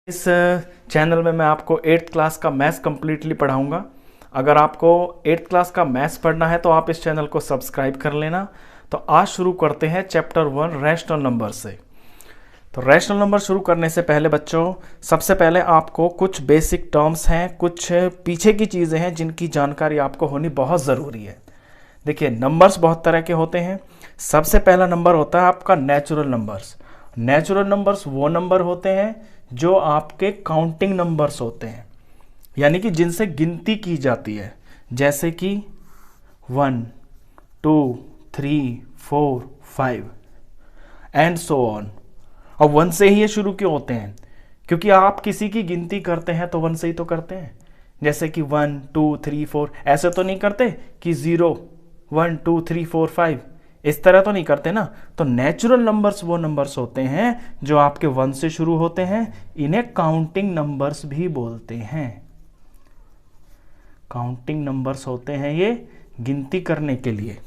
इस चैनल में मैं आपको 8th क्लास का मैथ्स कम्प्लीटली पढ़ाऊंगा। अगर आपको 8th क्लास का मैथ्स पढ़ना है तो आप इस चैनल को सब्सक्राइब कर लेना। तो आज शुरू करते हैं चैप्टर 1 रैशनल नंबर से। तो रैशनल नंबर शुरू करने से पहले बच्चों, सबसे पहले आपको कुछ बेसिक टर्म्स हैं, कुछ पीछे की चीज़ें हैं जिनकी जानकारी आपको होनी बहुत ज़रूरी है। देखिए, नंबर्स बहुत तरह के होते हैं। सबसे पहला नंबर होता है आपका नेचुरल नंबर्स। नेचुरल नंबर्स वो नंबर होते हैं जो आपके काउंटिंग नंबर्स होते हैं, यानी कि जिनसे गिनती की जाती है, जैसे कि 1, 2, 3, 4, 5 एंड सो ऑन। और 1 से ही ये शुरू क्यों होते हैं? क्योंकि आप किसी की गिनती करते हैं तो 1 से ही तो करते हैं। जैसे कि 1, 2, 3, 4 ऐसे तो नहीं करते कि 0, 1, 2, 3, 4, 5 इस तरह तो नहीं करते ना। तो नेचुरल नंबर्स वो नंबर्स होते हैं जो आपके 1 से शुरू होते हैं। इन्हें काउंटिंग नंबर्स भी बोलते हैं। काउंटिंग नंबर्स होते हैं ये गिनती करने के लिए।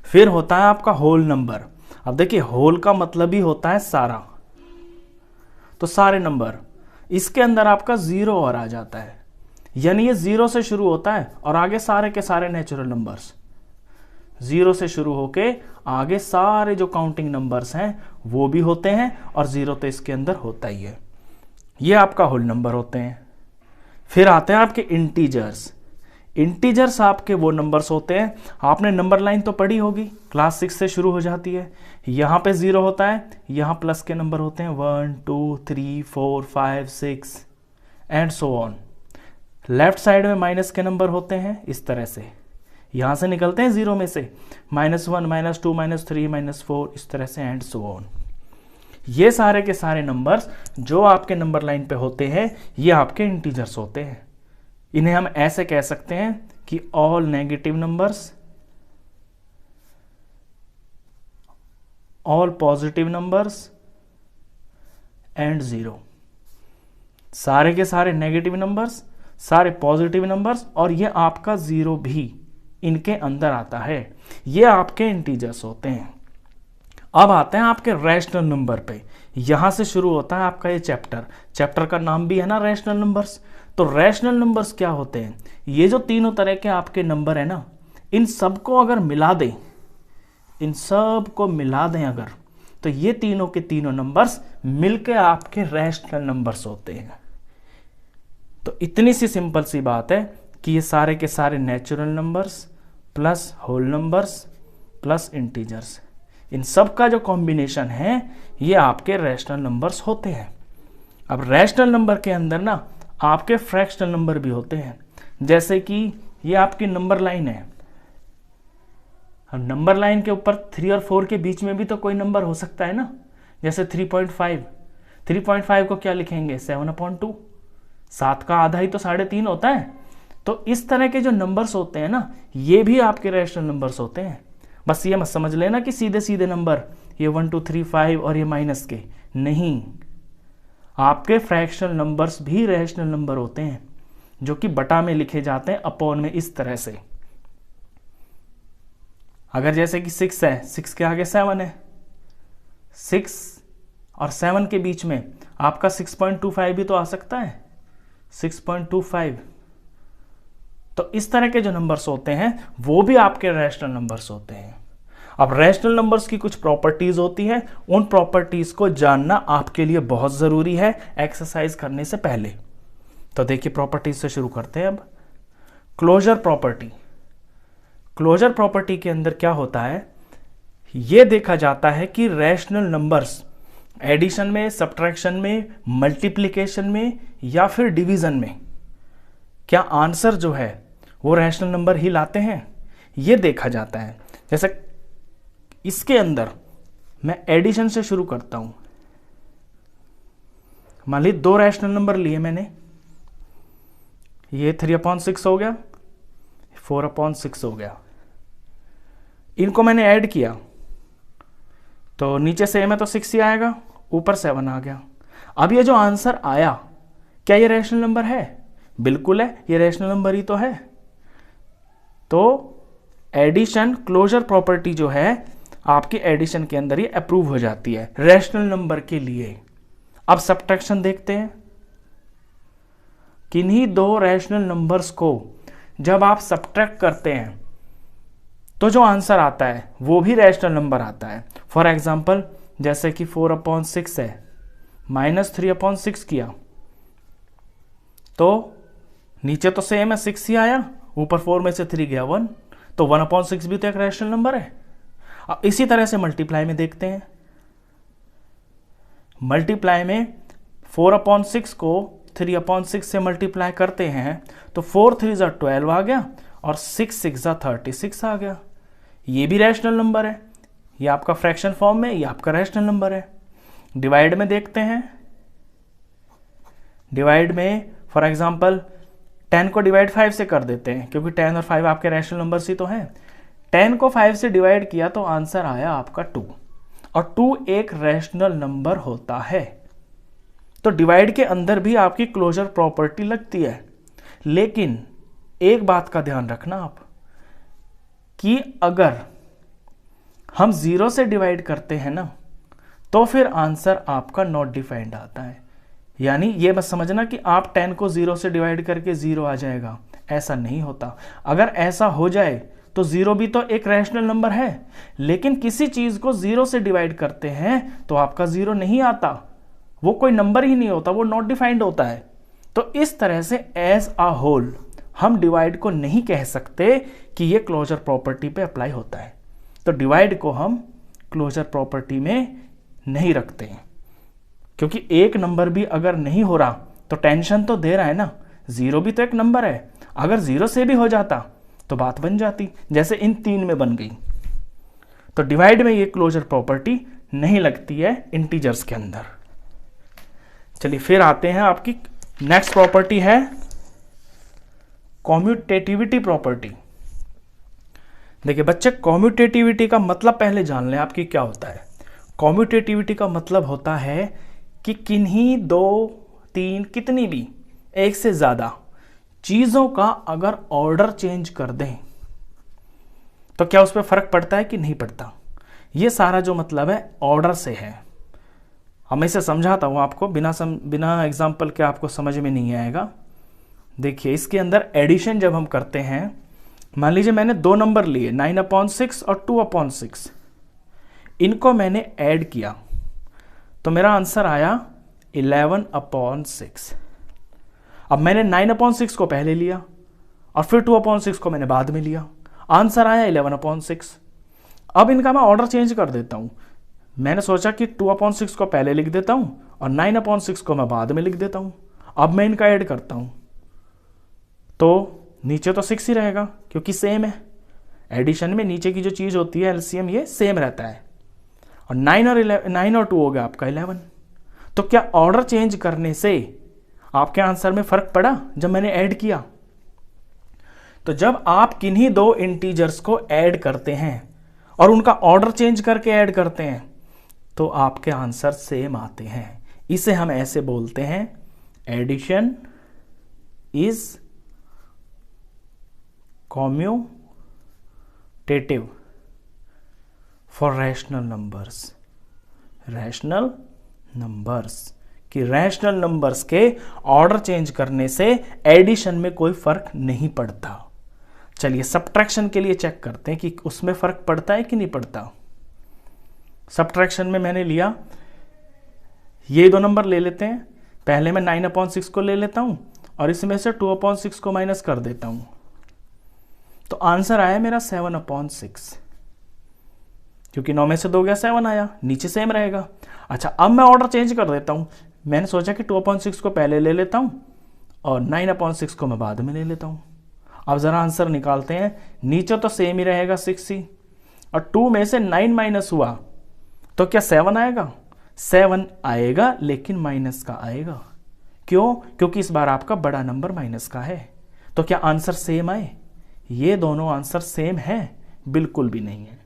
फिर होता है आपका होल नंबर। अब देखिए, होल का मतलब ही होता है सारा, तो सारे नंबर। इसके अंदर आपका 0 और आ जाता है, यानी ये 0 से शुरू होता है और आगे सारे के सारे नेचुरल नंबर्स 0 से शुरू होके आगे सारे जो काउंटिंग नंबर्स हैं वो भी होते हैं, और 0 तो इसके अंदर होता ही है। ये आपका होल नंबर होते हैं। फिर आते हैं आपके इंटीजर्स। इंटीजर्स आपके वो नंबर्स होते हैं, आपने नंबर लाइन तो पढ़ी होगी, क्लास 6 से शुरू हो जाती है। यहाँ पे 0 होता है, यहाँ प्लस के नंबर होते हैं 1, 2, 3, 4, 5, 6 and so on. Left side में माइनस के नंबर होते हैं इस तरह से, यहां से निकलते हैं 0 में से -1, -2, -3, -4 इस तरह से एंड सो ऑन। ये सारे के सारे नंबर्स जो आपके नंबर लाइन पे होते हैं ये आपके इंटीजर्स होते हैं। इन्हें हम ऐसे कह सकते हैं कि all negative numbers, all positive numbers and 0। सारे के सारे नेगेटिव नंबर्स, सारे पॉजिटिव नंबर्स और ये आपका 0 भी इनके अंदर आता है। ये आपके इंटीजर्स होते हैं। अब आते हैं आपके रैशनल नंबर पे। यहां से शुरू होता है आपका ये चैप्टर का नाम भी है ना रैशनल नंबर्स। तो रैशनल नंबर्स क्या होते हैं? ये जो तीनों तरह के आपके नंबर है ना, इन सबको अगर मिला दें, इन सब को मिला दें अगर, तो ये तीनों के तीनों नंबर्स मिलके आपके रैशनल नंबर्स होते हैं। तो इतनी सी सिंपल सी बात है कि ये सारे के सारे natural numbers plus whole numbers plus integers, इन सब का जो कॉम्बिनेशन है ये आपके रैशनल नंबर्स होते हैं। अब रैशनल नंबर के अंदर ना आपके फ्रैक्शनल नंबर भी होते हैं। जैसे कि ये आपकी नंबर लाइन है। अब नंबर लाइन के ऊपर 3 और 4 के बीच में भी तो कोई नंबर हो सकता है ना। जैसे 3.5 को क्या लिखेंगे? 7/2। 7 का आधा ही तो 3.5 होता है। तो इस तरह के जो नंबर्स होते हैं ना, ये भी आपके रैशनल नंबर्स होते हैं। बस ये मत समझ लेना कि सीधे सीधे नंबर ये 1, 2, 3, 5 और ये माइनस के नहीं। आपके फ्रैक्शनल नंबर्स भी रैशनल नंबर होते हैं, जो कि बटा में लिखे जाते हैं अपॉन में इस तरह से। अगर जैसे कि 6 है, 6 के आगे 7 है, 6 और 7 के बीच में आपका 6.25 भी तो आ सकता है, 6.25। तो इस तरह के जो नंबर्स होते हैं वो भी आपके रैशनल नंबर्स होते हैं। अब रैशनल नंबर्स की कुछ प्रॉपर्टीज होती है, उन प्रॉपर्टीज को जानना आपके लिए बहुत जरूरी है एक्सरसाइज करने से पहले। तो देखिए, प्रॉपर्टीज से शुरू करते हैं। अब क्लोजर प्रॉपर्टी। क्लोजर प्रॉपर्टी के अंदर क्या होता है, यह देखा जाता है कि रैशनल नंबर्स एडिशन में, सब्ट्रैक्शन में, मल्टीप्लिकेशन में या फिर डिवीजन में क्या आंसर जो है वो रैशनल नंबर ही लाते हैं, ये देखा जाता है। जैसे इसके अंदर मैं एडिशन से शुरू करता हूं। मान ली 2 रैशनल नंबर लिए मैंने, ये 3/6 हो गया, 4/6 हो गया। इनको मैंने ऐड किया तो नीचे सेम है तो 6 ही आएगा, ऊपर 7 आ गया। अब ये जो आंसर आया, क्या ये रैशनल नंबर है? बिल्कुल है, ये रैशनल नंबर ही तो है। तो एडिशन क्लोजर प्रॉपर्टी जो है आपकी एडिशन के अंदर ये अप्रूव हो जाती है रैशनल नंबर के लिए। अब सब्ट्रैक्शन देखते हैं। किन्हीं दो रैशनल नंबर्स को जब आप सब्ट्रैक्ट करते हैं तो जो आंसर आता है वो भी रैशनल नंबर आता है। फॉर एग्जाम्पल जैसे कि 4/6 है, -3/6 किया तो नीचे तो सेम है, 6 ही आया, ऊपर 4 में से 3 गया 1, तो 1/6 भी तो एक रैशनल नंबर है। अब इसी तरह से मल्टीप्लाई में देखते हैं। मल्टीप्लाई में 4/6 को 3/6 से मल्टीप्लाई करते हैं तो 4 3 ज़ा 12 आ गया और 6 6 ज़ा 36 आ गया। ये भी रैशनल नंबर है, ये आपका फ्रैक्शन फॉर्म में, ये आपका रैशनल नंबर है। डिवाइड में देखते हैं। डिवाइड में फॉर एग्जांपल 10 को डिवाइड 5 से कर देते हैं, क्योंकि 10 और 5 आपके रैशनल नंबर्स ही तो हैं। 10 को 5 से डिवाइड किया तो आंसर आया आपका 2, और 2 एक रैशनल नंबर होता है। तो डिवाइड के अंदर भी आपकी क्लोजर प्रॉपर्टी लगती है, लेकिन एक बात का ध्यान रखना आप कि अगर हम 0 से डिवाइड करते हैं ना तो फिर आंसर आपका नॉट डिफाइंड आता है। यानी ये बस समझना कि आप 10 को 0 से डिवाइड करके 0 आ जाएगा, ऐसा नहीं होता। अगर ऐसा हो जाए तो 0 भी तो एक रैशनल नंबर है, लेकिन किसी चीज को 0 से डिवाइड करते हैं तो आपका 0 नहीं आता, वो कोई नंबर ही नहीं होता, वो नॉट डिफाइंड होता है। तो इस तरह से एज अ होल हम डिवाइड को नहीं कह सकते कि ये क्लोजर प्रॉपर्टी पे अप्लाई होता है। तो डिवाइड को हम क्लोजर प्रॉपर्टी में नहीं रखते हैं, क्योंकि एक नंबर भी अगर नहीं हो रहा तो टेंशन तो दे रहा है ना। 0 भी तो एक नंबर है, अगर 0 से भी हो जाता तो बात बन जाती, जैसे इन 3 में बन गई। तो डिवाइड में ये क्लोजर प्रॉपर्टी नहीं लगती है इंटीजर्स के अंदर। चलिए फिर आते हैं, आपकी नेक्स्ट प्रॉपर्टी है कॉम्यूटेटिविटी प्रॉपर्टी। देखिए बच्चे, कॉम्यूटेटिविटी का मतलब पहले जान लें आपकी क्या होता है। कॉम्यूटेटिविटी का मतलब होता है कि किन्हीं 2 3 कितनी भी एक से ज्यादा चीजों का अगर ऑर्डर चेंज कर दें तो क्या उस पर फर्क पड़ता है कि नहीं पड़ता। ये सारा जो मतलब है ऑर्डर से है। हम इसे समझाता हूं आपको, बिना एग्जाम्पल के आपको समझ में नहीं आएगा। देखिए इसके अंदर एडिशन जब हम करते हैं, मान लीजिए मैंने 2 नंबर लिए 9/6 और 2/6, इनको मैंने ऐड किया तो मेरा आंसर आया 11/6। अब मैंने 9/6 को पहले लिया और फिर 2/6 को मैंने बाद में लिया, आंसर आया 11/6। अब इनका मैं ऑर्डर चेंज कर देता हूं। मैंने सोचा कि 2/6 को पहले लिख देता हूं और 9/6 को मैं बाद में लिख देता हूं। अब मैं इनका ऐड करता हूं तो नीचे तो 6 ही रहेगा, क्योंकि सेम है। एडिशन में नीचे की जो चीज होती है एलसीएम ये सेम रहता है। और 9 और 2 हो गया आपका 11। तो क्या ऑर्डर चेंज करने से आपके आंसर में फर्क पड़ा जब मैंने ऐड किया? तो जब आप किन्हीं 2 इंटीजर्स को ऐड करते हैं और उनका ऑर्डर चेंज करके ऐड करते हैं तो आपके आंसर सेम आते हैं। इसे हम ऐसे बोलते हैं, addition is commutative for rational numbers. Rational numbers कि रैशनल नंबर्स के ऑर्डर चेंज करने से एडिशन में कोई फर्क नहीं पड़ता। चलिए सब्ट्रैक्शन के लिए चेक करते हैं कि उसमें फर्क पड़ता है कि नहीं पड़ता। सब्ट्रैक्शन में मैंने लिया, ये 2 नंबर ले लेते हैं। पहले मैं 9/6 को ले लेता हूं और इसमें से 2/6 को माइनस कर देता हूं, तो आंसर आया मेरा 7/6। क्योंकि 9 में से 2 गया 7 आया, नीचे सेम रहेगा। अच्छा अब मैं ऑर्डर चेंज कर देता हूं। मैंने सोचा कि 2/6 को पहले ले लेता हूं और 9/6 को मैं बाद में ले लेता हूं। अब जरा आंसर निकालते हैं। नीचे तो सेम ही रहेगा 6 ही, और 2 में से 9 माइनस हुआ तो क्या 7 आएगा? 7 आएगा, लेकिन माइनस का आएगा। क्यों? क्योंकि इस बार आपका बड़ा नंबर माइनस का है। तो क्या आंसर सेम आए? ये दोनों आंसर सेम है? बिल्कुल भी नहीं है।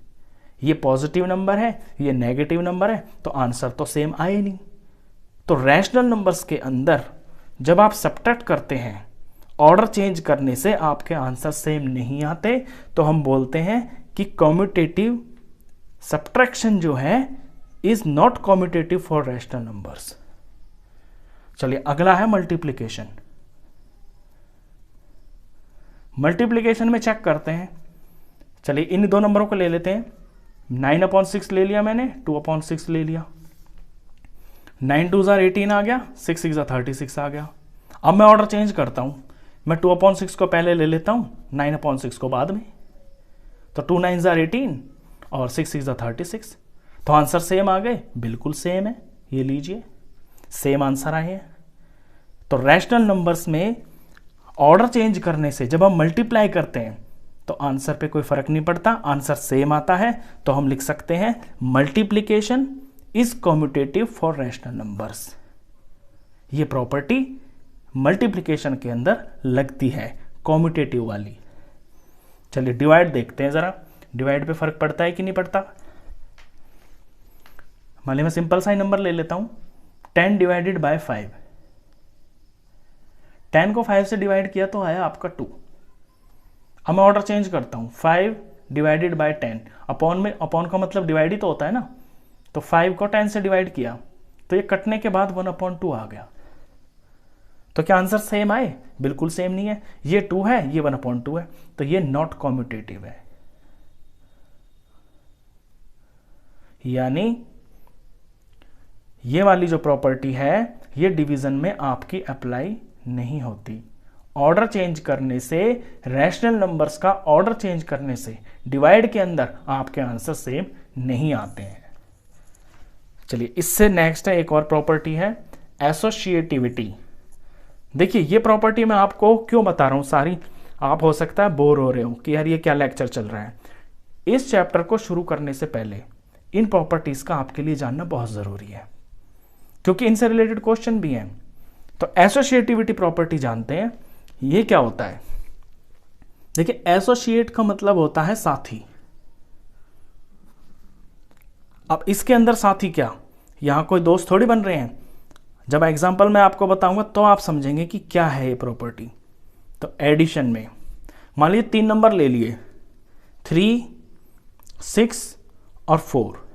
ये पॉजिटिव नंबर है, ये नेगेटिव नंबर है, तो आंसर तो सेम आए नहीं। तो रैशनल नंबर्स के अंदर जब आप सब्ट्रैक्ट करते हैं, ऑर्डर चेंज करने से आपके आंसर सेम नहीं आते, तो हम बोलते हैं कि कम्यूटेटिव सब्ट्रैक्शन जो है is not commutative for rational numbers. चलिए अगला है मल्टीप्लिकेशन। मल्टीप्लिकेशन में चेक करते हैं। चलिए इन दो नंबरों को ले लेते हैं। 9/6 ले लिया मैंने, 2/6 ले लिया। 9 2 18 आ गया, 6 6 36 आ गया। अब मैं ऑर्डर चेंज करता हूं, मैं 2/6 को पहले ले लेता हूं, 9/6 को बाद में। तो 2 9 18 और 6 6 36। तो आंसर सेम आ गए, बिल्कुल सेम है। ये लीजिए, सेम आंसर आए हैं। तो रैशनल नंबर्स में ऑर्डर चेंज करने से जब हम मल्टीप्लाई करते हैं तो आंसर पे कोई फर्क नहीं पड़ता, आंसर सेम आता है। तो हम लिख सकते हैं multiplication is commutative for rational numbers. ये प्रॉपर्टी मल्टीप्लिकेशन के अंदर लगती है, कॉम्यूटेटिव वाली। चलिए डिवाइड देखते हैं जरा, डिवाइड पे फर्क पड़ता है कि नहीं पड़ता। मान लीजिए मैं सिंपल सा ही नंबर ले लेता हूं, 10 डिवाइडेड बाय 5। 10 को 5 से डिवाइड किया तो आया आपका 2। अब मैं ऑर्डर चेंज करता हूं, 5 डिवाइडेड बाय 10। अपॉन में, अपॉन का मतलब डिवाइड ही तो होता है ना। तो 5 को 10 से डिवाइड किया तो ये कटने के बाद 1/2 आ गया। तो क्या आंसर सेम आए? बिल्कुल सेम नहीं है। ये 2 है, ये 1/2 है, तो ये नॉट कॉम्यूटेटिव है। यानी ये वाली जो प्रॉपर्टी है ये डिवीजन में आपकी अप्लाई नहीं होती। ऑर्डर चेंज करने से, रैशनल नंबर्स का ऑर्डर चेंज करने से डिवाइड के अंदर आपके आंसर सेम नहीं आते हैं। चलिए इससे नेक्स्ट है एक और प्रॉपर्टी है एसोसिएटिविटी। देखिए ये प्रॉपर्टी मैं आपको क्यों बता रहा हूं सारी, आप हो सकता है बोर हो रहे हो कि यार ये क्या लेक्चर चल रहा है। इस चैप्टर को शुरू करने से पहले इन प्रॉपर्टीज का आपके लिए जानना बहुत जरूरी है, क्योंकि इनसे रिलेटेड क्वेश्चन भी हैं। तो एसोसिएटिविटी प्रॉपर्टी जानते हैं, ये क्या होता है। देखिए एसोसिएट का मतलब होता है साथी। अब इसके अंदर साथी क्या, यहां कोई दोस्त थोड़ी बन रहे हैं। जब एग्जांपल मैं आपको बताऊंगा तो आप समझेंगे कि क्या है ये प्रॉपर्टी। तो एडिशन में मान लीजिए 3 नंबर ले लिए, 3, 6 और 4।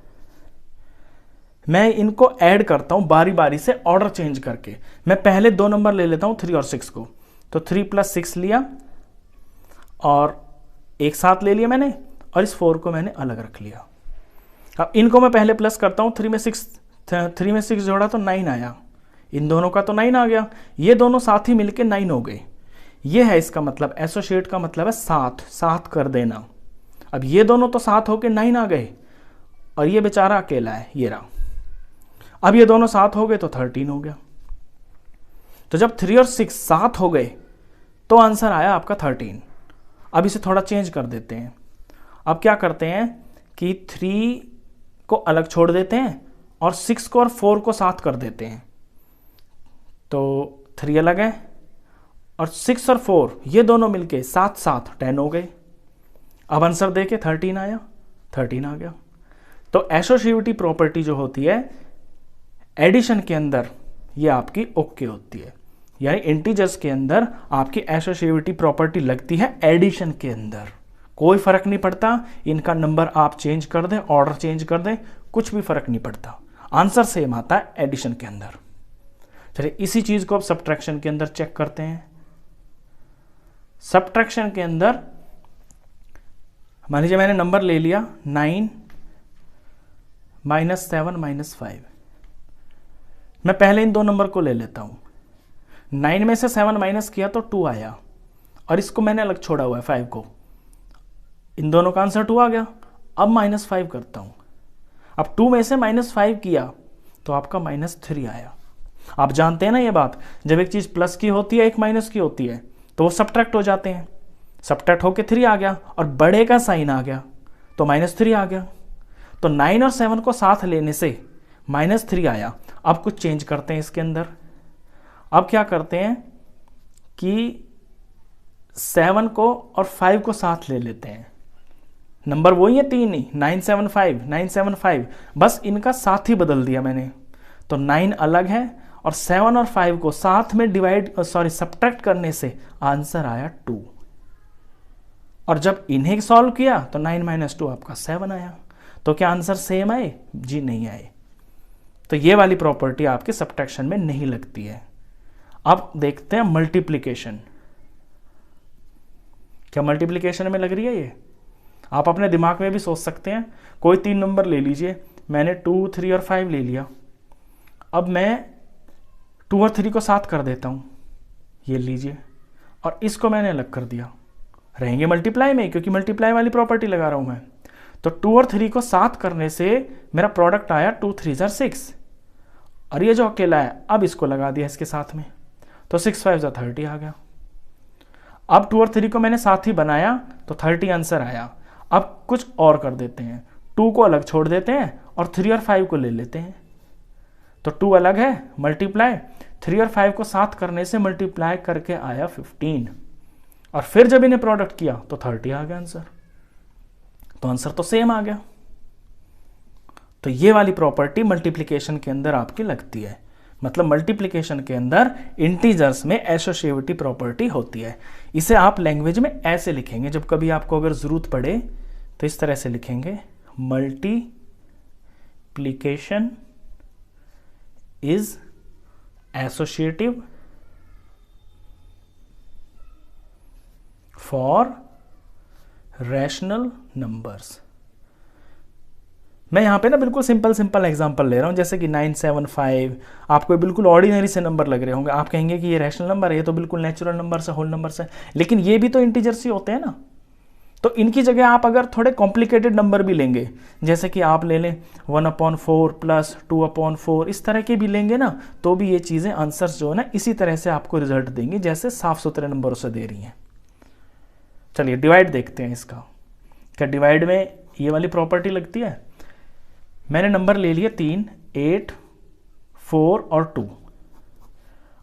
मैं इनको ऐड करता हूं बारी बारी से ऑर्डर चेंज करके। मैं पहले 2 नंबर ले लेता हूं 3 और 6 को, तो 3 + 6 लिया और एक साथ ले लिया मैंने, और इस 4 को मैंने अलग रख लिया। अब इनको मैं पहले प्लस करता हूं, 3 में 6 जोड़ा तो 9 आया, इन दोनों का तो 9 आ गया। ये दोनों साथ ही मिलके 9 हो गए। ये है इसका मतलब, एसोसिएट का मतलब है साथ कर देना। अब ये दोनों तो साथ होके 9 आ गए और ये बेचारा अकेला है, ये रहा। अब ये दोनों साथ हो गए तो 13 हो गया। तो जब 3 और 6 साथ हो गए तो आंसर आया आपका 13। अब इसे थोड़ा चेंज कर देते हैं। अब क्या करते हैं कि 3 को अलग छोड़ देते हैं और 6 को और 4 को साथ कर देते हैं। तो 3 अलग है और 6 और 4 ये दोनों मिलके साथ 10 हो गए। अब आंसर देके 13 आया, 13 आ गया। तो एसोसिएटिविटी प्रॉपर्टी जो होती है एडिशन के अंदर ये आपकी ओके होती है, यानी इंटीजर्स के अंदर आपकी एसोसिएटिविटी प्रॉपर्टी लगती है एडिशन के अंदर। कोई फर्क नहीं पड़ता, इनका नंबर आप चेंज कर दें, ऑर्डर चेंज कर दें, कुछ भी फर्क नहीं पड़ता, आंसर सेम आता है एडिशन के अंदर। चलिए इसी चीज को अब सब्ट्रैक्शन के अंदर चेक करते हैं। सब्ट्रैक्शन के अंदर मान लीजिए मैंने नंबर ले लिया 9 -7 -5। मैं पहले इन 2 नंबर को ले लेता हूं। 9 में से 7 माइनस किया तो 2 आया और इसको मैंने अलग छोड़ा हुआ है 5 को। इन दोनों का आंसर 2 आ गया। अब -5 करता हूं। अब 2 में से -5 किया तो आपका -3 आया। आप जानते हैं ना ये बात, जब एक चीज प्लस की होती है एक माइनस की होती है तो वो सब्ट्रैक्ट हो जाते हैं। सब्ट्रैक्ट होके 3 आ गया और बड़े का साइन आ गया तो -3 आ गया। तो 9 और 7 को साथ लेने से -3 आया। अब कुछ चेंज करते हैं इसके अंदर। अब क्या करते हैं कि 7 को और 5 को साथ ले लेते हैं। नंबर वही है 3 ही, 975, बस इनका साथ ही बदल दिया मैंने। तो 9 अलग है और 7 और 5 को साथ में सब्ट्रैक्ट करने से आंसर आया 2। और जब इन्हें सॉल्व किया तो 9 - 2 आपका 7 आया। तो क्या आंसर सेम आए? जी नहीं आए। तो ये वाली प्रॉपर्टी आपके सब्ट्रैक्शन में नहीं लगती है। अब देखते हैं मल्टीप्लिकेशन। क्या मल्टीप्लिकेशन में लग रही है ये? आप अपने दिमाग में भी सोच सकते हैं। कोई 3 नंबर ले लीजिए, मैंने 2, 3 और 5 ले लिया। अब मैं 2 और 3 को साथ कर देता हूँ, ये लीजिए, और इसको मैंने अलग कर दिया, रहेंगे मल्टीप्लाई में, क्योंकि मल्टीप्लाई वाली प्रॉपर्टी लगा रहा हूँ मैं। तो 2 और 3 को साथ करने से मेरा प्रोडक्ट आया 2 3 6, और ये जो अकेला है अब इसको लगा दिया इसके साथ में, तो 6 5 30 आ गया। अब 2 और 3 को मैंने साथ ही बनाया तो 30 आंसर आया। अब कुछ और कर देते हैं, 2 को अलग छोड़ देते हैं और 3 और 5 को ले लेते हैं। तो 2 अलग है, मल्टीप्लाई, 3 और 5 को साथ करने से मल्टीप्लाई करके आया 15, और फिर जब इन्हें प्रोडक्ट किया तो 30 आ गया आंसर। तो आंसर तो सेम आ गया। तो ये वाली प्रॉपर्टी मल्टीप्लिकेशन के अंदर आपकी लगती है, मतलब मल्टीप्लिकेशन के अंदर इंटीजर्स में एसोसिएटिविटी प्रॉपर्टी होती है। इसे आप लैंग्वेज में ऐसे लिखेंगे, जब कभी आपको अगर जरूरत पड़े तो इस तरह से लिखेंगे, multiplication is associative for rational numbers. मैं यहां पे ना बिल्कुल सिंपल एग्जांपल ले रहा हूं, जैसे कि 975 आपको बिल्कुल ऑर्डिनरी से नंबर लग रहे होंगे। आप कहेंगे कि ये रैशनल नंबर है, ये तो बिल्कुल नेचुरल नंबर से, होल नंबर से, लेकिन ये भी तो इंटीजर्स ही होते हैं ना। तो इनकी जगह आप अगर थोड़े कॉम्प्लिकेटेड नंबर भी लेंगे, जैसे कि आप ले लें 1/4 प्लस 2/4, इस तरह के भी लेंगे ना, तो भी ये चीज़ें आंसर्स जो है ना इसी तरह से आपको रिजल्ट देंगी, जैसे साफ सुथरे नंबरों से दे रही हैं। चलिए डिवाइड देखते हैं इसका। क्या डिवाइड में ये वाली प्रॉपर्टी लगती है? मैंने नंबर ले लिया 3, 8, 4 और 2।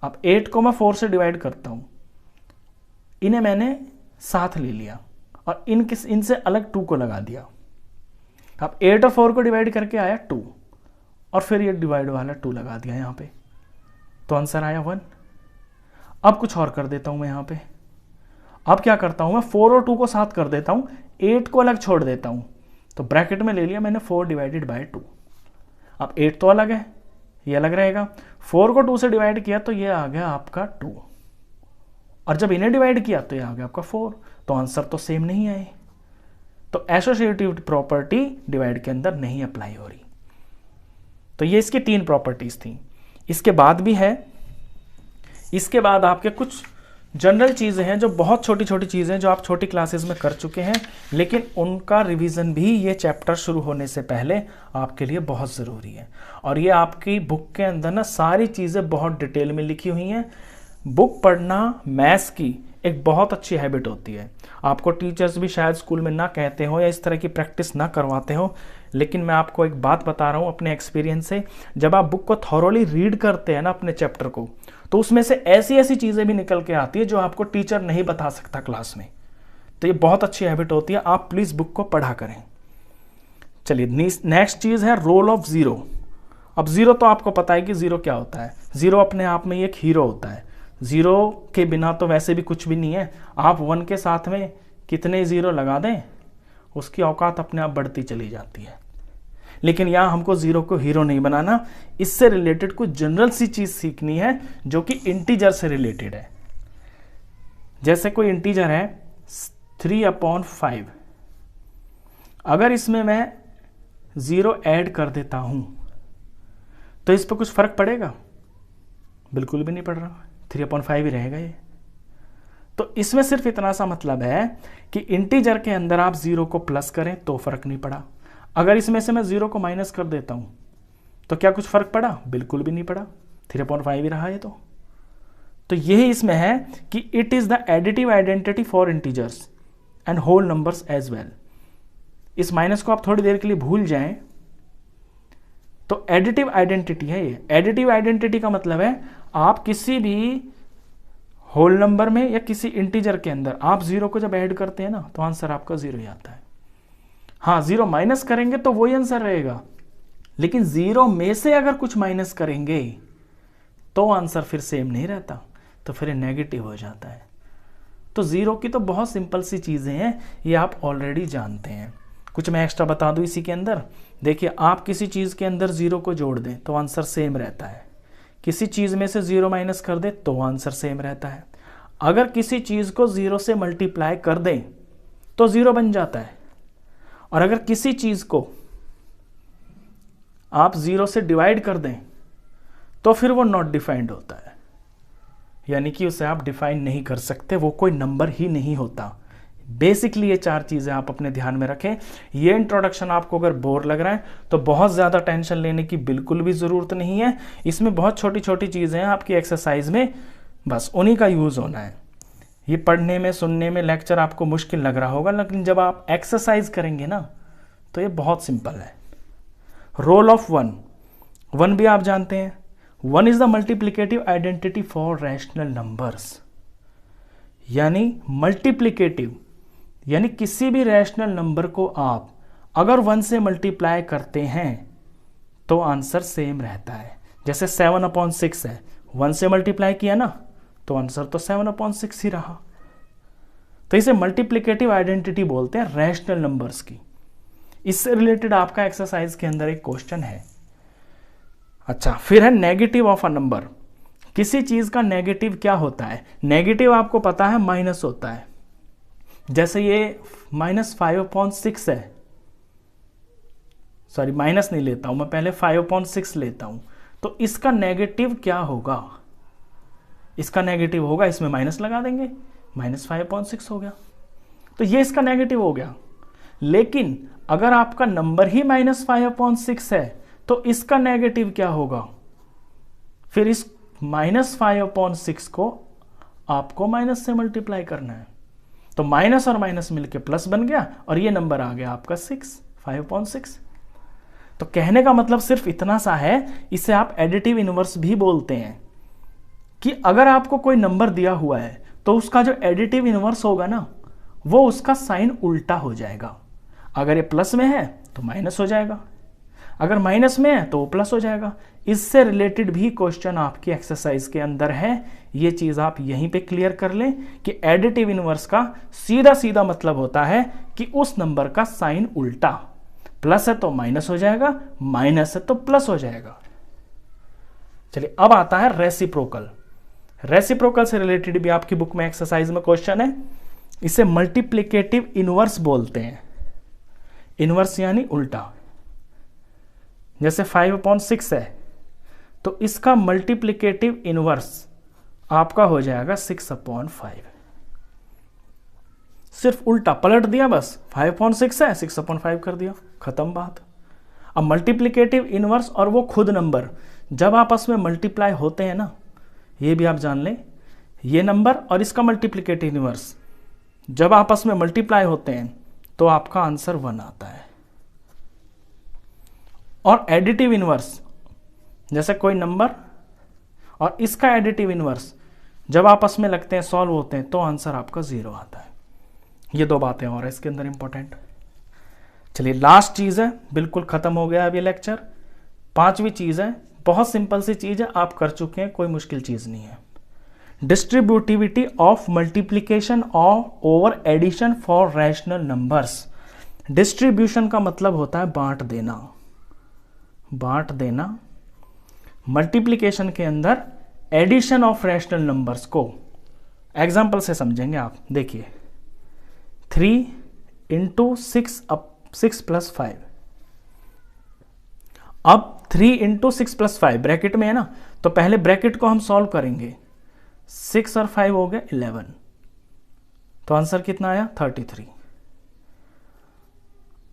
अब 8 को मैं 4 से डिवाइड करता हूं, इन्हें मैंने साथ ले लिया और इनसे अलग 2 को लगा दिया। अब 8 और 4 को डिवाइड करके आया 2, और फिर ये डिवाइड वाला 2 लगा दिया यहां पे, तो आंसर आया 1। अब कुछ और कर देता हूं मैं यहां पे। अब क्या करता हूं मैं, 4 और 2 को साथ कर देता हूं, 8 को अलग छोड़ देता हूं, तो ब्रैकेट में ले लिया मैंने 4 डिवाइडेड बाय 2। अब 8 तो अलग है, ये अलग रहेगा, 4 को 2 से डिवाइड किया तो ये आ गया आपका 2, और जब इन्हें डिवाइड किया तो ये आ गया आपका 4। तो आंसर तो सेम नहीं आए। तो एसोसिएटिव प्रॉपर्टी डिवाइड के अंदर नहीं अप्लाई हो रही। तो ये इसकी 3 प्रॉपर्टीज थी। इसके बाद भी है, इसके बाद आपके कुछ जनरल चीज़ें हैं जो बहुत छोटी छोटी चीज़ें जो आप छोटी क्लासेस में कर चुके हैं, लेकिन उनका रिवीजन भी ये चैप्टर शुरू होने से पहले आपके लिए बहुत ज़रूरी है। और ये आपकी बुक के अंदर ना सारी चीज़ें बहुत डिटेल में लिखी हुई हैं। बुक पढ़ना मैथ्स की एक बहुत अच्छी हैबिट होती है। आपको टीचर्स भी शायद स्कूल में ना कहते हो या इस तरह की प्रैक्टिस ना करवाते हो, लेकिन मैं आपको एक बात बता रहा हूँ अपने एक्सपीरियंस से, जब आप बुक को थॉरोली रीड करते हैं ना अपने चैप्टर को, तो उसमें से ऐसी ऐसी चीज़ें भी निकल के आती है जो आपको टीचर नहीं बता सकता क्लास में। तो ये बहुत अच्छी हैबिट होती है, आप प्लीज़ बुक को पढ़ा करें। चलिए नेक्स्ट चीज़ है रोल ऑफ ज़ीरो। अब ज़ीरो तो आपको पता है कि ज़ीरो क्या होता है। ज़ीरो अपने आप में एक हीरो होता है। ज़ीरो के बिना तो वैसे भी कुछ भी नहीं है। आप 1 के साथ में कितने ज़ीरो लगा दें, उसकी औकात अपने आप बढ़ती चली जाती है। लेकिन यहाँ हमको ज़ीरो को हीरो नहीं बनाना, इससे रिलेटेड कुछ जनरल सी चीज़ सीखनी है जो कि इंटीजर से रिलेटेड है। जैसे कोई इंटीजर है 3/5, अगर इसमें मैं 0 ऐड कर देता हूँ तो इस पर कुछ फ़र्क पड़ेगा? बिल्कुल भी नहीं पड़ रहा, 3/5 ही रहेगा ये। तो इसमें सिर्फ इतना सा मतलब है कि इंटीजर के अंदर आप 0 को प्लस करें तो फ़र्क नहीं पड़ा, अगर इसमें से मैं 0 को माइनस कर देता हूं तो क्या कुछ फर्क पड़ा? बिल्कुल भी नहीं पड़ा, 3/5 ही रहा है। तो यही इसमें है कि it is the additive identity for integers and whole numbers as well. इस माइनस को आप थोड़ी देर के लिए भूल जाएं तो एडिटिव आइडेंटिटी है ये। एडिटिव आइडेंटिटी का मतलब है आप किसी भी होल नंबर में या किसी इंटीजर के अंदर आप 0 को जब ऐड करते हैं ना तो आंसर आपका 0 ही आता है। हाँ, 0 माइनस करेंगे तो वही आंसर रहेगा, लेकिन 0 में से अगर कुछ माइनस करेंगे तो आंसर फिर सेम नहीं रहता, तो फिर नेगेटिव हो जाता है। तो 0 की तो बहुत सिंपल सी चीज़ें हैं, ये आप ऑलरेडी जानते हैं। कुछ मैं एक्स्ट्रा बता दूं इसी के अंदर। देखिए, आप किसी चीज़ के अंदर 0 को जोड़ दें तो आंसर सेम रहता है, किसी चीज में से 0 माइनस कर दे तो आंसर सेम रहता है। अगर किसी चीज को 0 से मल्टीप्लाई कर दें तो 0 बन जाता है, और अगर किसी चीज को आप 0 से डिवाइड कर दें तो फिर वो नॉट डिफाइंड होता है, यानी कि उसे आप डिफाइन नहीं कर सकते, वो कोई नंबर ही नहीं होता। बेसिकली ये 4 चीजें आप अपने ध्यान में रखें। ये इंट्रोडक्शन आपको अगर बोर लग रहा है तो बहुत ज्यादा टेंशन लेने की बिल्कुल भी जरूरत नहीं है। इसमें बहुत छोटी छोटी चीजें हैं आपकी एक्सरसाइज में, बस उन्हीं का यूज होना है। ये पढ़ने में सुनने में लेक्चर आपको मुश्किल लग रहा होगा, लेकिन जब आप एक्सरसाइज करेंगे ना तो ये बहुत सिंपल है। रोल ऑफ 1 भी आप जानते हैं। 1 is the multiplicative identity for rational numbers, यानी मल्टीप्लिकेटिव यानी किसी भी रैशनल नंबर को आप अगर 1 से मल्टीप्लाई करते हैं तो आंसर सेम रहता है। जैसे 7/6 है, 1 से मल्टीप्लाई किया ना तो आंसर तो 7/6 ही रहा। तो इसे मल्टीप्लिकेटिव आइडेंटिटी बोलते हैं रैशनल नंबर्स की। इससे रिलेटेड आपका एक्सरसाइज के अंदर एक क्वेश्चन है। अच्छा, फिर है नेगेटिव ऑफ अ नंबर। किसी चीज का नेगेटिव क्या होता है? नेगेटिव आपको पता है माइनस होता है। जैसे ये -5/6 है, सॉरी माइनस नहीं लेता हूं मैं, पहले 5/6 लेता हूं। तो इसका नेगेटिव क्या होगा? इसका नेगेटिव होगा, इसमें माइनस लगा देंगे, -5/6 हो गया, तो ये इसका नेगेटिव हो गया। लेकिन अगर आपका नंबर ही -5/6 है तो इसका नेगेटिव क्या होगा? फिर इस -5/6 को आपको माइनस से मल्टीप्लाई करना है, तो माइनस और माइनस मिलके प्लस बन गया और ये नंबर आ गया आपका 5/6। तो कहने का मतलब सिर्फ इतना सा है, इसे आप एडिटिव इनवर्स भी बोलते हैं, कि अगर आपको कोई नंबर दिया हुआ है तो उसका जो एडिटिव इनवर्स होगा ना वो उसका साइन उल्टा हो जाएगा। अगर ये प्लस में है तो माइनस हो जाएगा, अगर माइनस में है तो वो प्लस हो जाएगा। इससे रिलेटेड भी क्वेश्चन आपकी एक्सरसाइज के अंदर है। ये चीज आप यहीं पे क्लियर कर लें कि एडिटिव इनवर्स का सीधा सीधा मतलब होता है कि उस नंबर का साइन उल्टा, प्लस है तो माइनस हो जाएगा, माइनस है तो प्लस हो जाएगा। चलिए अब आता है रेसिप्रोकल। रेसिप्रोकल से रिलेटेड भी आपकी बुक में एक्सरसाइज में क्वेश्चन है। इसे मल्टीप्लिकेटिव इनवर्स बोलते हैं। इनवर्स यानी उल्टा। जैसे 5/6 है तो इसका मल्टीप्लिकेटिव इनवर्स आपका हो जाएगा 6/5। सिर्फ उल्टा पलट दिया, बस 5/6 है 6/5 कर दिया, खत्म बात। अब मल्टीप्लिकेटिव इनवर्स और वो खुद नंबर जब आपस में मल्टीप्लाई होते हैं ना, ये भी आप जान लें, ये नंबर और इसका मल्टीप्लिकेटिव इनवर्स जब आपस में मल्टीप्लाई होते हैं तो आपका आंसर 1 आता है। और एडिटिव इनवर्स, जैसे कोई नंबर और इसका एडिटिव इनवर्स जब आपस में लगते हैं, सॉल्व होते हैं, तो आंसर आपका 0 आता है। ये 2 बातें और है इसके अंदर इंपॉर्टेंट। चलिए लास्ट चीज है, बिल्कुल खत्म हो गया अभी लेक्चर। 5वीं चीज है, बहुत सिंपल सी चीज है, आप कर चुके हैं, कोई मुश्किल चीज नहीं है। Distributivity of multiplication of over addition for rational numbers. Distribution का मतलब होता है बांट देना। बांट देना। मल्टीप्लिकेशन के अंदर एडिशन ऑफ रैशनल नंबर्स को एग्जाम्पल से समझेंगे आप। देखिए 3 × 6 + 5। अब 3 × 6 + 5 ब्रैकेट में है ना, तो पहले ब्रैकेट को हम सॉल्व करेंगे। 6 और 5 हो गए 11, तो आंसर कितना आया 33।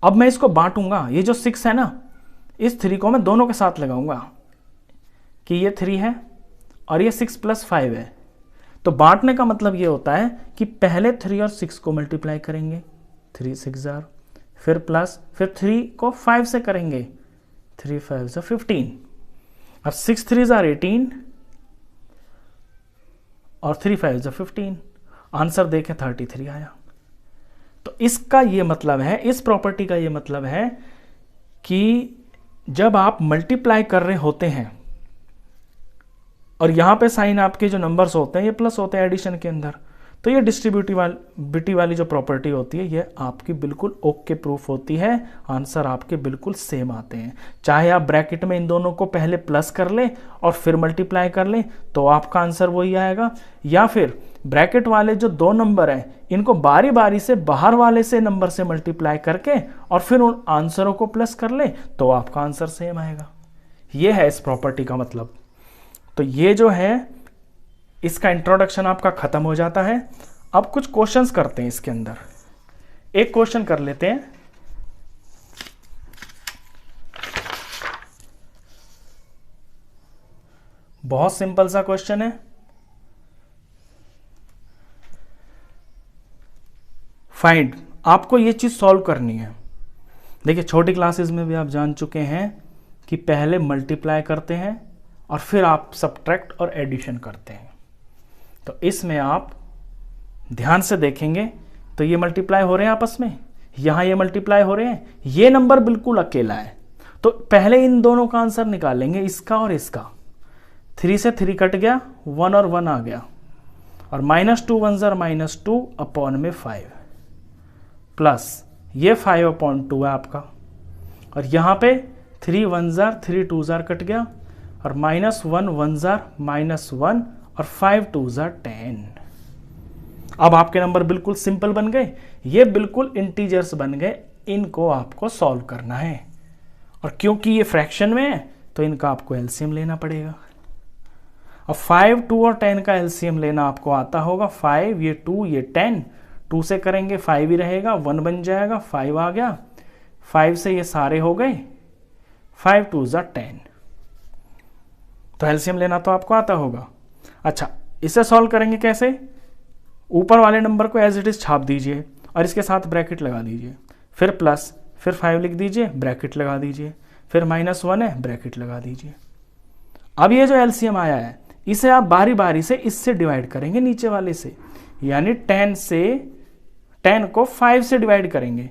अब मैं इसको बांटूंगा, ये जो 6 है ना, इस 3 को मैं दोनों के साथ लगाऊंगा कि ये 3 है और ये 6 + 5 है। तो बांटने का मतलब ये होता है कि पहले 3 और 6 को मल्टीप्लाई करेंगे, 3 6 जार, फिर प्लस, फिर 3 को 5 से करेंगे, 3 5 = 15। अब 6 3 जार 18 और 3 5 = 15। आंसर देखें 33 आया। तो इसका ये मतलब है, इस प्रॉपर्टी का ये मतलब है कि जब आप मल्टीप्लाई कर रहे होते हैं और यहां पे साइन आपके जो नंबर्स होते हैं ये प्लस होते हैं एडिशन के अंदर, तो ये डिस्ट्रीब्यूटिविटी वाली जो प्रॉपर्टी होती है ये आपकी बिल्कुल ओके प्रूफ होती है, आंसर आपके बिल्कुल सेम आते हैं। चाहे आप ब्रैकेट में इन दोनों को पहले प्लस कर लें और फिर मल्टीप्लाई कर लें तो आपका आंसर वही आएगा, या फिर ब्रैकेट वाले जो दो नंबर हैं इनको बारी बारी से बाहर वाले से नंबर से मल्टीप्लाई करके और फिर उन आंसरों को प्लस कर लें तो आपका आंसर सेम आएगा। ये है इस प्रॉपर्टी का मतलब। तो ये जो है इसका इंट्रोडक्शन आपका खत्म हो जाता है। अब कुछ क्वेश्चंस करते हैं इसके अंदर। एक क्वेश्चन कर लेते हैं। बहुत सिंपल सा क्वेश्चन है। फाइंड, आपको ये चीज सॉल्व करनी है। देखिए छोटी क्लासेस में भी आप जान चुके हैं कि पहले मल्टीप्लाई करते हैं और फिर आप सब्ट्रैक्ट और एडिशन करते हैं। तो इसमें आप ध्यान से देखेंगे तो ये मल्टीप्लाई हो रहे हैं आपस में, यहां ये मल्टीप्लाई हो रहे हैं, ये नंबर बिल्कुल अकेला है। तो पहले इन दोनों का आंसर निकालेंगे, इसका और इसका। 3 से 3 कट गया, 1 और 1 आ गया, और -2 1 ज़र -2 अपॉन में 5 प्लस ये 5/2 है आपका, और यहां पे 3 1 ज़र 3 2 ज़र कट गया, और -1 1 ज़र -1 और 5 2 ज़र 10। अब आपके नंबर बिल्कुल सिंपल बन गए, ये बिल्कुल इंटीजर्स बन गए। इनको आपको सॉल्व करना है, और क्योंकि ये फ्रैक्शन में है तो इनका आपको एलसीएम लेना पड़ेगा। अब 5 2 और 10 का एलसीएम लेना आपको आता होगा। 5 ये 2 ये 10, 2 से करेंगे 5 ही रहेगा, 1 बन जाएगा, 5 आ गया, 5 से ये सारे हो गए, 5 2 ज़र 10। तो एलसीएम लेना तो आपको आता होगा। अच्छा, इसे सॉल्व करेंगे कैसे? ऊपर वाले नंबर को एज इट इज छाप दीजिए और इसके साथ ब्रैकेट लगा दीजिए, फिर प्लस, फिर 5 लिख दीजिए, ब्रैकेट लगा दीजिए, फिर -1 है, ब्रैकेट लगा दीजिए। अब ये जो एलसीएम आया है इसे आप बारी बारी से इससे डिवाइड करेंगे नीचे वाले से, यानी 10 को 5 से डिवाइड करेंगे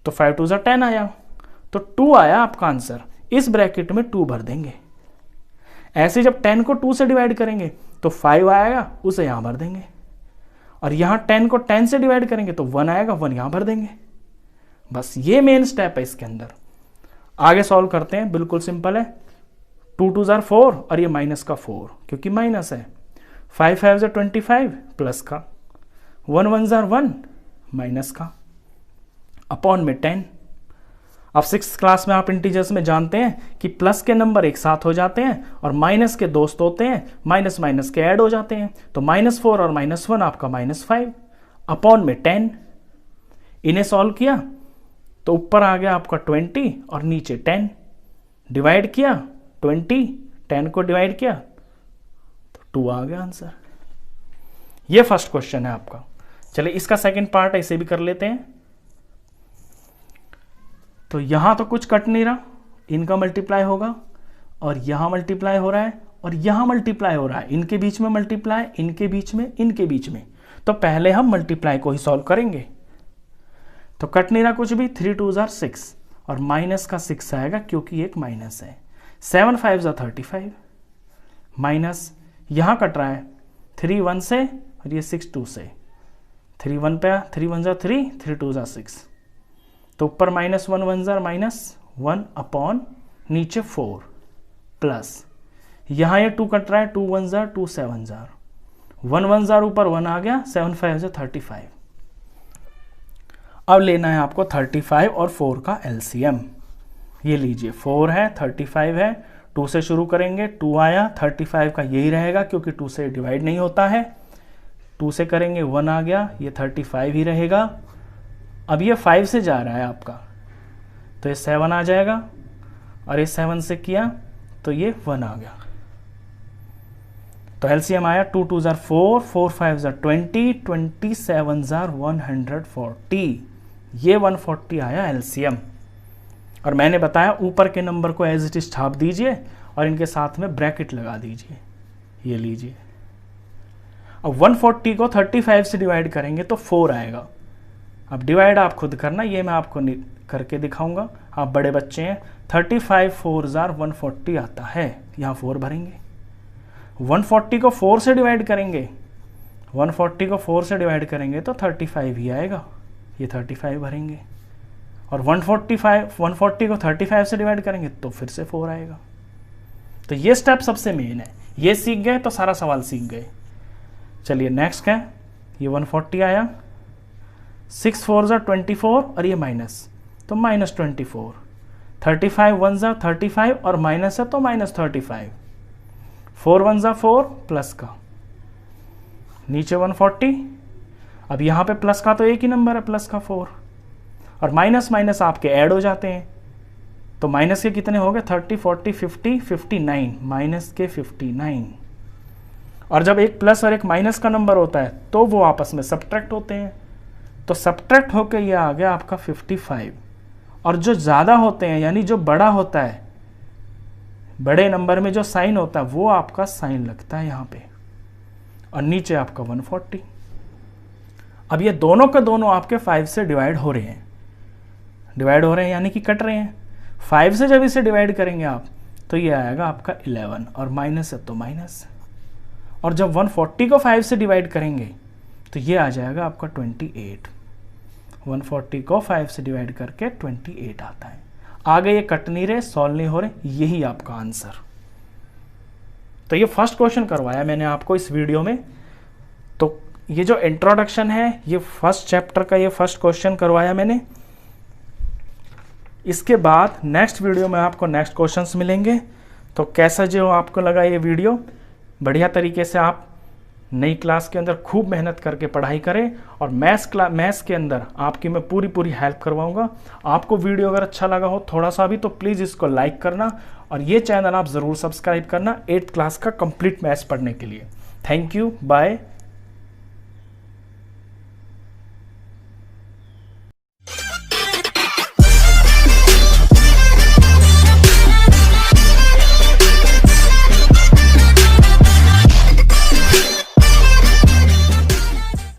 तो 5 2 ज़र 10 आया, तो 2 आया आपका आंसर। इस ब्रैकेट में 2 भर देंगे। ऐसे जब 10 को 2 से डिवाइड करेंगे तो 5 आएगा, उसे यहां भर देंगे, और यहां 10 को 10 से डिवाइड करेंगे तो 1 आएगा, 1 यहां भर देंगे। बस ये मेन स्टेप है इसके अंदर। आगे सॉल्व करते हैं, बिल्कुल सिंपल है। 2 2 ज़र 4 और ये माइनस का 4 क्योंकि माइनस है, 5 5 ज़र 25 प्लस का, 1 1 ज़र 1 माइनस का, अपॉन में 10। अब 6th क्लास में आप इंटीजर्स में जानते हैं कि प्लस के नंबर एक साथ हो जाते हैं और माइनस के दोस्त होते हैं, माइनस माइनस के ऐड हो जाते हैं। तो -4 और -1 आपका -5 अपॉन में 10। इन्हें सॉल्व किया तो ऊपर आ गया आपका 20 और नीचे 10। डिवाइड किया 20, 10 को डिवाइड किया तो 2 आ गया आंसर। ये फर्स्ट क्वेश्चन है आपका। चलिए इसका सेकंड पार्ट ऐसे भी कर लेते हैं। तो यहां तो कुछ कट नहीं रहा, इनका मल्टीप्लाई होगा, और यहां मल्टीप्लाई हो रहा है, और यहां मल्टीप्लाई हो रहा है, इनके बीच में मल्टीप्लाई, इनके बीच में, इनके बीच में। तो पहले हम मल्टीप्लाई को ही सॉल्व करेंगे। तो कट नहीं रहा कुछ भी, 3 2 ज़र 6 और माइनस का 6 आएगा क्योंकि एक माइनस है। 7 5 ज़र 35 माइनस, यहां कट रहा है 3 1 से और ये 6 2 से, 3 1 पे 3 1 ज़र 3, 3 2 ज़र 6, तो ऊपर -1 1 ज़र -1 अपॉन नीचे 4 प्लस, यहां ये 2 कट रहा है, 2 1 ज़र 2 7 ज़र, 1 1 ज़र ऊपर 1 आ गया, 7 5 ज़र 35। अब लेना है आपको 35 और 4 का एलसीएम। ये लीजिए 4 है, 35 है, 2 से शुरू करेंगे, 2 आया, 35 का यही रहेगा क्योंकि 2 से डिवाइड नहीं होता है, 2 से करेंगे 1 आ गया, ये 35 ही रहेगा। अब ये 5 से जा रहा है आपका तो ये 7 आ जाएगा, और ये 7 से किया तो ये 1 आ गया। तो एलसीएम आया 2 2 ज़र 4, 4 5 ज़र 20, 27 ज़र 140। ये 140 आया एलसीएम। और मैंने बताया ऊपर के नंबर को एज इट इज छाप दीजिए और इनके साथ में ब्रैकेट लगा दीजिए। ये लीजिए, अब 140 को 35 से डिवाइड करेंगे तो 4 आएगा। अब डिवाइड आप खुद करना, ये मैं आपको करके दिखाऊंगा, आप बड़े बच्चे हैं। 35 4 ज़र 140 आता है, यहाँ 4 भरेंगे। 140 को 4 से डिवाइड करेंगे 140 को 4 से डिवाइड करेंगे तो 35 ही आएगा, ये 35 भरेंगे। और 140 को 35 से डिवाइड करेंगे तो फिर से 4 आएगा। तो ये स्टेप सबसे मेन है, ये सीख गए तो सारा सवाल सीख गए। चलिए नेक्स्ट क्या है, ये 140 आया, 6 4 ज़ा 24 और ये माइनस, तो -24, 35 1 ज़ा 35 और माइनस है तो -35, 4 1 ज़ा 4 प्लस का, नीचे 140। अब यहाँ पे प्लस का तो एक ही नंबर है, प्लस का 4, और माइनस माइनस आपके ऐड हो जाते हैं, तो माइनस के कितने हो गए, 30 40 50 59, माइनस के 59। और जब एक प्लस और एक माइनस का नंबर होता है तो वो आपस में सब्ट्रैक्ट होते हैं, तो सब्ट्रैक्ट होकर ये आ गया आपका 55। और जो ज़्यादा होते हैं यानी जो बड़ा होता है, बड़े नंबर में जो साइन होता है वो आपका साइन लगता है यहाँ पे, और नीचे आपका 140। अब ये दोनों के दोनों आपके 5 से डिवाइड हो रहे हैं, यानी कि कट रहे हैं। 5 से जब इसे डिवाइड करेंगे आप तो ये आएगा आपका 11, और माइनस है तो माइनस। और जब 140 को 5 से डिवाइड करेंगे तो ये आ जाएगा आपका 28। 140 को 5 से डिवाइड करके 28 आता है। आगे ये कट नहीं रहे, सॉल्व नहीं हो रहे, यही आपका आंसर। तो ये फर्स्ट क्वेश्चन करवाया मैंने आपको इस वीडियो में। तो ये जो इंट्रोडक्शन है, ये फर्स्ट चैप्टर का ये फर्स्ट क्वेश्चन करवाया मैंने। इसके बाद नेक्स्ट वीडियो में आपको नेक्स्ट क्वेश्चंस मिलेंगे। तो कैसा जो आपको लगा ये वीडियो, बढ़िया तरीके से आप नई क्लास के अंदर खूब मेहनत करके पढ़ाई करें, और मैथ्स के अंदर आपकी मैं पूरी हेल्प करवाऊंगा। आपको वीडियो अगर अच्छा लगा हो थोड़ा सा भी तो प्लीज़ इसको लाइक करना, और ये चैनल आप ज़रूर सब्सक्राइब करना 8th क्लास का कंप्लीट मैथ्स पढ़ने के लिए। Thank you, bye.